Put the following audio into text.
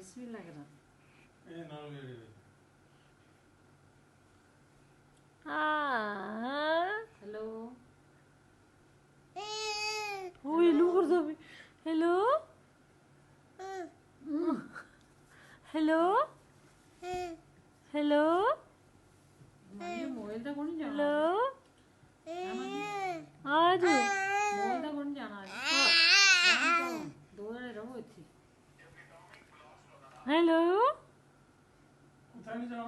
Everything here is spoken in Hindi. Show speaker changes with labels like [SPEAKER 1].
[SPEAKER 1] नाइस भी लग रहा।
[SPEAKER 2] ये नाल वीडियो
[SPEAKER 1] हेलो
[SPEAKER 3] ओ ये लो कर दो भी। हेलो हेलो हेलो
[SPEAKER 1] मोबाइल दा कौन जाना?
[SPEAKER 3] हेलो आज
[SPEAKER 1] मोबाइल दा कौन जाना? दो जने रहो इत्थे।
[SPEAKER 3] हेलो
[SPEAKER 2] उठा नहीं जाओ।